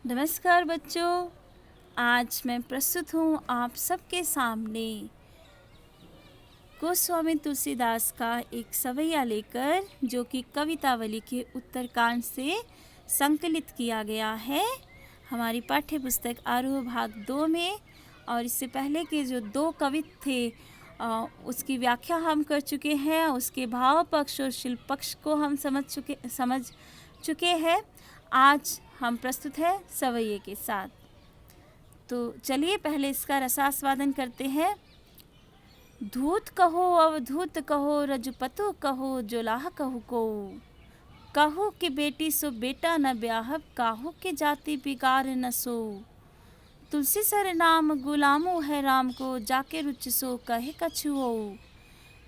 नमस्कार बच्चों। आज मैं प्रस्तुत हूँ आप सबके सामने गोस्वामी तुलसीदास का एक सवैया लेकर, जो कि कवितावली के उत्तरकांड से संकलित किया गया है हमारी पाठ्य पुस्तक आरोह भाग 2 में। और इससे पहले के जो 2 कवित थे उसकी व्याख्या हम कर चुके हैं, उसके भाव पक्ष और शिल्प पक्ष को हम समझ चुके हैं। आज हम प्रस्तुत है सवैये के साथ। तो चलिए पहले इसका रसास्वादन करते हैं। धूत कहो अवधूत कहो, रजपतु कहो जोलाह कहू को, कहू के बेटी सो बेटा न ब्याहब, काहू के जाति बिगाड़ न सो। तुलसी सर नाम गुलामो है राम को, जाके रुच सो कहे कछुओ।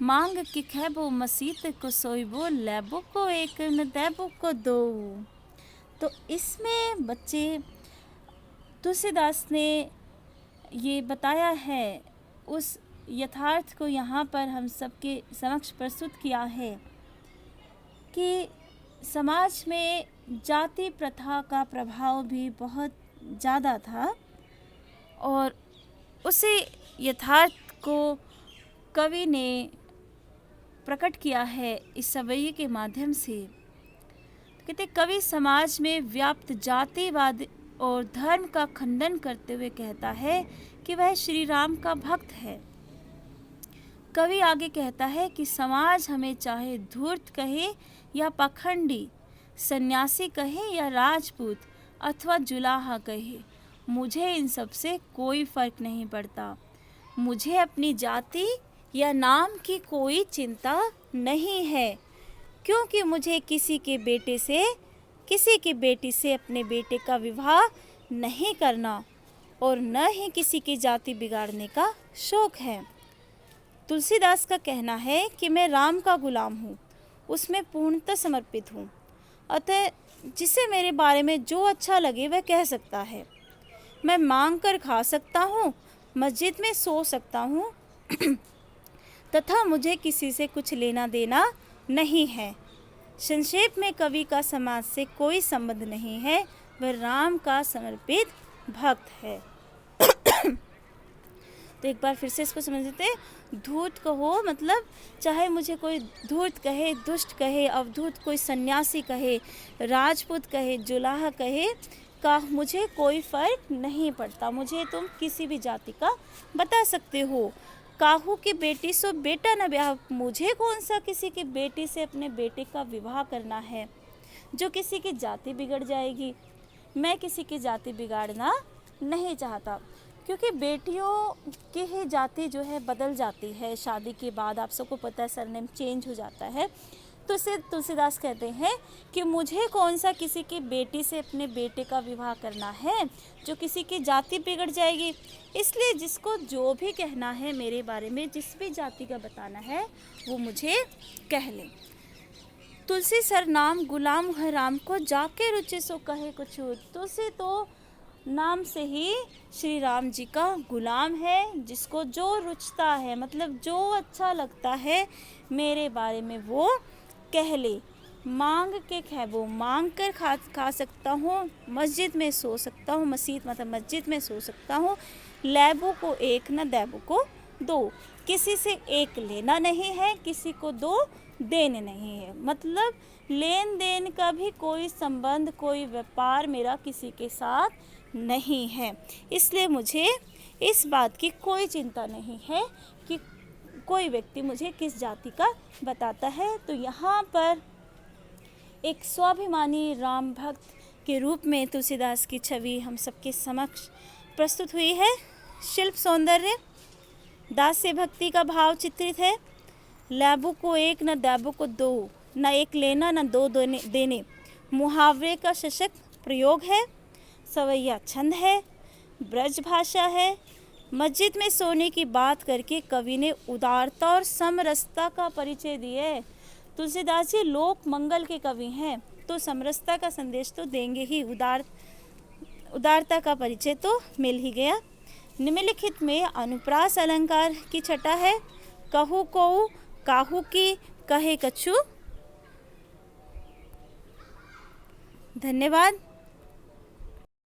मांग के खैबो मसीत को सोइबो, लैबो को एक न दैबो को दो। तो इसमें बच्चे तुलसीदास ने ये बताया है, उस यथार्थ को यहाँ पर हम सबके समक्ष प्रस्तुत किया है कि समाज में जाति प्रथा का प्रभाव भी बहुत ज़्यादा था, और उसी यथार्थ को कवि ने प्रकट किया है इस सवैये के माध्यम से। कहते कवि समाज में व्याप्त जातिवाद और धर्म का खंडन करते हुए कहता है कि वह श्री राम का भक्त है। कवि आगे कहता है कि समाज हमें चाहे धूर्त कहे या पाखंडी, सन्यासी कहे या राजपूत अथवा जुलाहा कहे, मुझे इन सब से कोई फर्क नहीं पड़ता। मुझे अपनी जाति या नाम की कोई चिंता नहीं है, क्योंकि मुझे किसी के बेटी से अपने बेटे का विवाह नहीं करना और न ही किसी की जाति बिगाड़ने का शौक है। तुलसीदास का कहना है कि मैं राम का गुलाम हूँ, उसमें पूर्णतः समर्पित हूँ, अतः जिसे मेरे बारे में जो अच्छा लगे वह कह सकता है। मैं मांग कर खा सकता हूँ, मस्जिद में सो सकता हूँ तथा मुझे किसी से कुछ लेना देना नहीं है। संक्षेप में कवि का समाज से कोई संबंध नहीं है, वह राम का समर्पित भक्त है। तो एक बार फिर से इसको समझ लेते हैं। धूर्त कहो मतलब चाहे मुझे कोई धूर्त कहे, दुष्ट कहे, अवधूत कोई सन्यासी कहे, राजपूत कहे, जुलाहा कहे, का मुझे कोई फर्क नहीं पड़ता। मुझे तुम किसी भी जाति का बता सकते हो। काहू की बेटी सो बेटा न ब्याह, मुझे कौन सा किसी की बेटी से अपने बेटे का विवाह करना है जो किसी की जाति बिगड़ जाएगी। मैं किसी की जाति बिगाड़ना नहीं चाहता, क्योंकि बेटियों की ही जाति जो है बदल जाती है शादी के बाद। आप सबको पता है, सरनेम चेंज हो जाता है। तो इसे तुलसीदास कहते हैं कि मुझे कौन सा किसी की बेटी से अपने बेटे का विवाह करना है जो किसी की जाति बिगड़ जाएगी। इसलिए जिसको जो भी कहना है मेरे बारे में, जिस भी जाति का बताना है, वो मुझे कह ले। तुलसी सर नाम गुलाम है राम को, जाके रुचि सो कहे कुछ। तुलसी तो नाम से ही श्री राम जी का गुलाम है, जिसको जो रुचता है, मतलब जो अच्छा लगता है मेरे बारे में वो कह ले। मांग के खैबो, मांग कर खा सकता हूँ, मस्जिद में सो सकता हूँ, मस्जिद मतलब मस्जिद में सो सकता हूँ। लैबो को एक न दैबो को दो, किसी से एक लेना नहीं है, किसी को दो देने नहीं है। मतलब लेन देन का भी कोई संबंध, कोई व्यापार मेरा किसी के साथ नहीं है। इसलिए मुझे इस बात की कोई चिंता नहीं है कि कोई व्यक्ति मुझे किस जाति का बताता है। तो यहाँ पर एक स्वाभिमानी राम भक्त के रूप में तुलसीदास की छवि हम सबके समक्ष प्रस्तुत हुई है। शिल्प सौंदर्य, दास्य भक्ति का भाव चित्रित है। लैबो को एक न दैबो को दो, न एक लेना न दो देने, मुहावरे का सशक्त प्रयोग है। सवैया छंद है, ब्रज भाषा है। मस्जिद में सोने की बात करके कवि ने उदारता और समरसता का परिचय दिए। तुलसीदास जी लोक मंगल के कवि हैं, तो समरसता का संदेश तो देंगे ही, उदारता का परिचय तो मिल ही गया। निम्नलिखित में अनुप्रास अलंकार की छटा है। कहू को, काहू की, कहे कछु। धन्यवाद।